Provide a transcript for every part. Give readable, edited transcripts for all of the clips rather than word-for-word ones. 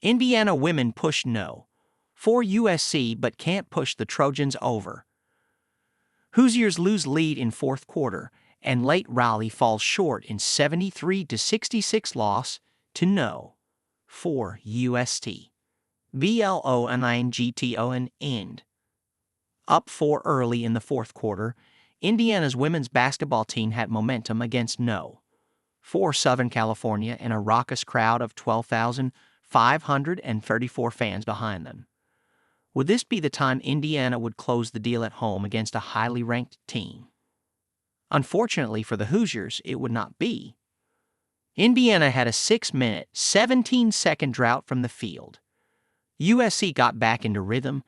Indiana women push no. For USC but can't push the Trojans over. Hoosiers lose lead in fourth quarter, and late rally falls short in 73-66 loss to no. For UST. BLONINGTON end. Up 4 early in the fourth quarter, Indiana's women's basketball team had momentum against no. 4 Southern California and a raucous crowd of 12,534 fans behind them. Would this be the time Indiana would close the deal at home against a highly ranked team? Unfortunately for the Hoosiers, it would not be. Indiana had a 6-minute, 17-second drought from the field. USC got back into rhythm,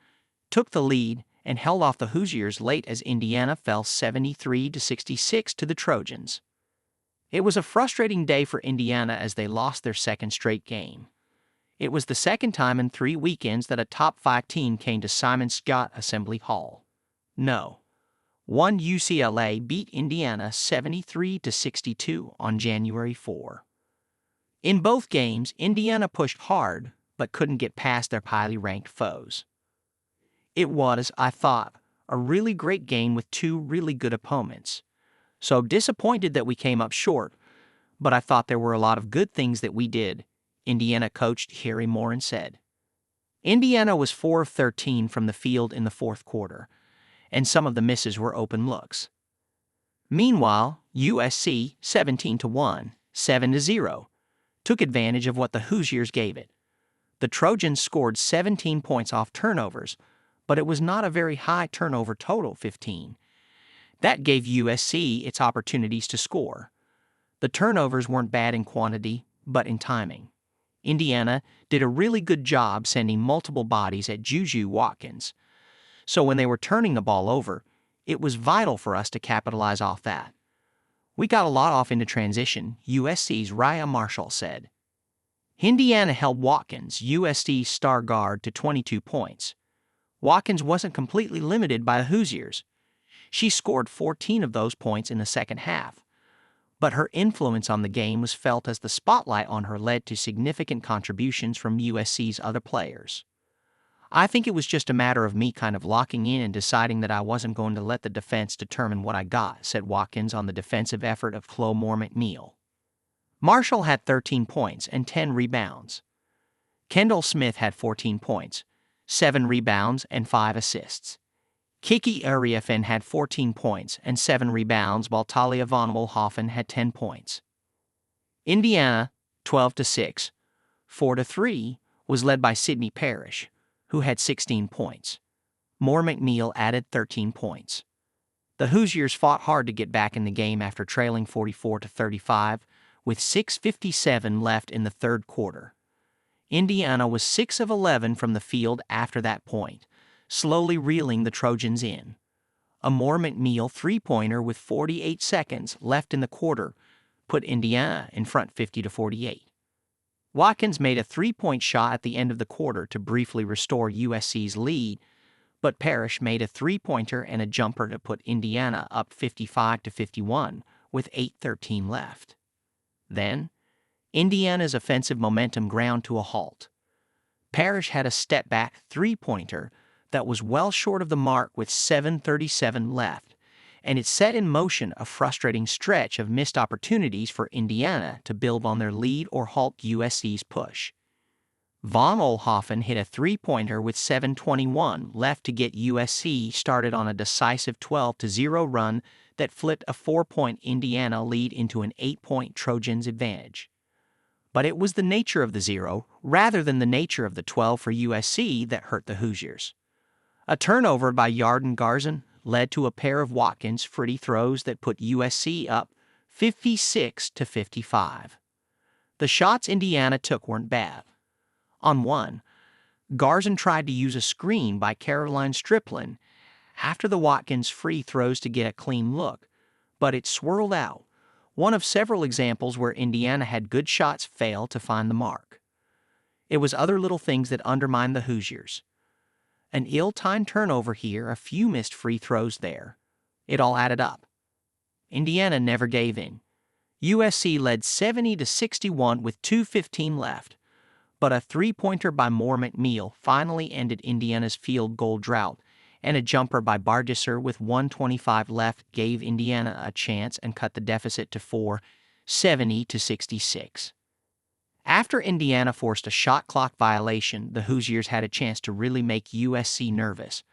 took the lead, and held off the Hoosiers late as Indiana fell 73-66 to the Trojans. It was a frustrating day for Indiana as they lost their second straight game. It was the second time in 3 weekends that a top-5 team came to Simon Skjodt Assembly Hall. No. 1 UCLA beat Indiana 73-62 on January 4. In both games, Indiana pushed hard but couldn't get past their highly ranked foes. It was, I thought, a really great game with 2 really good opponents. So disappointed that we came up short, but I thought there were a lot of good things that we did, Indiana coach Harry Morin said. Indiana was 4 of 13 from the field in the fourth quarter, and some of the misses were open looks. Meanwhile, USC 17-1, 7-0, took advantage of what the Hoosiers gave it. The Trojans scored 17 points off turnovers, but it was not a very high turnover total, 15. That gave USC its opportunities to score. The turnovers weren't bad in quantity, but in timing. Indiana did a really good job sending multiple bodies at Juju Watkins. So when they were turning the ball over, it was vital for us to capitalize off that. We got a lot off into transition, USC's Raya Marshall said. Indiana held Watkins, USC's star guard, to 22 points. Watkins wasn't completely limited by the Hoosiers. She scored 14 of those points in the second half, but her influence on the game was felt as the spotlight on her led to significant contributions from USC's other players. I think it was just a matter of me kind of locking in and deciding that I wasn't going to let the defense determine what I got, said Watkins on the defensive effort of Chloe Moore McNeil. Marshall had 13 points and 10 rebounds. Kendall Smith had 14 points, 7 rebounds, and 5 assists. Kiki Ariafen had 14 points and 7 rebounds, while Talia von Wolhoffen had 10 points. Indiana, 12-6, 4-3, was led by Sydney Parrish, who had 16 points. Moore McNeil added 13 points. The Hoosiers fought hard to get back in the game after trailing 44-35, with 6:57 left in the third quarter. Indiana was 6 of 11 from the field after that point, slowly reeling the Trojans in. A Moore McNeil three-pointer with 48 seconds left in the quarter put Indiana in front 50-48. Watkins made a three-point shot at the end of the quarter to briefly restore USC's lead, but Parrish made a three-pointer and a jumper to put Indiana up 55-51 with 8:13 left. Then, Indiana's offensive momentum ground to a halt. Parrish had a step-back three-pointer that was well short of the mark with 7:37 left, and it set in motion a frustrating stretch of missed opportunities for Indiana to build on their lead or halt USC's push. Von Wolhoffen hit a three-pointer with 7:21 left to get USC started on a decisive 12-0 run that flipped a 4-point Indiana lead into an 8-point Trojans advantage. But it was the nature of the 0 rather than the nature of the 12 for USC that hurt the Hoosiers. A turnover by Yarden Garzon led to a pair of Watkins free throws that put USC up 56-55. The shots Indiana took weren't bad. On one, Garzon tried to use a screen by Caroline Striplin after the Watkins free throws to get a clean look, but it swirled out, one of several examples where Indiana had good shots fail to find the mark. It was other little things that undermined the Hoosiers. An ill-timed turnover here, a few missed free throws there. It all added up. Indiana never gave in. USC led 70-61 with 2:15 left, But a three-pointer by Moore McNeil finally ended Indiana's field goal drought, and a jumper by Bardisser with 1:25 left gave Indiana a chance and cut the deficit to 4, 70-66. After Indiana forced a shot clock violation, the Hoosiers had a chance to really make USC nervous.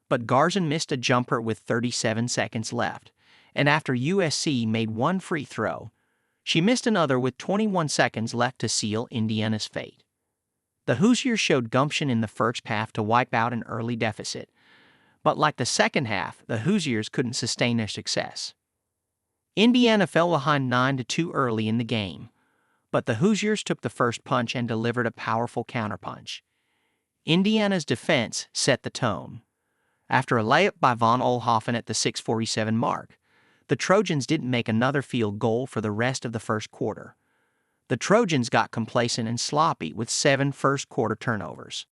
But Garzon missed a jumper with 37 seconds left, and after USC made one free throw, she missed another with 21 seconds left to seal Indiana's fate. The Hoosiers showed gumption in the first half to wipe out an early deficit, but like the second half, the Hoosiers couldn't sustain their success. Indiana fell behind 9-2 early in the game, but the Hoosiers took the first punch and delivered a powerful counterpunch. Indiana's defense set the tone. After a layup by Von Oelhoffen at the 6:47 mark, the Trojans didn't make another field goal for the rest of the first quarter. The Trojans got complacent and sloppy with 7 first-quarter turnovers.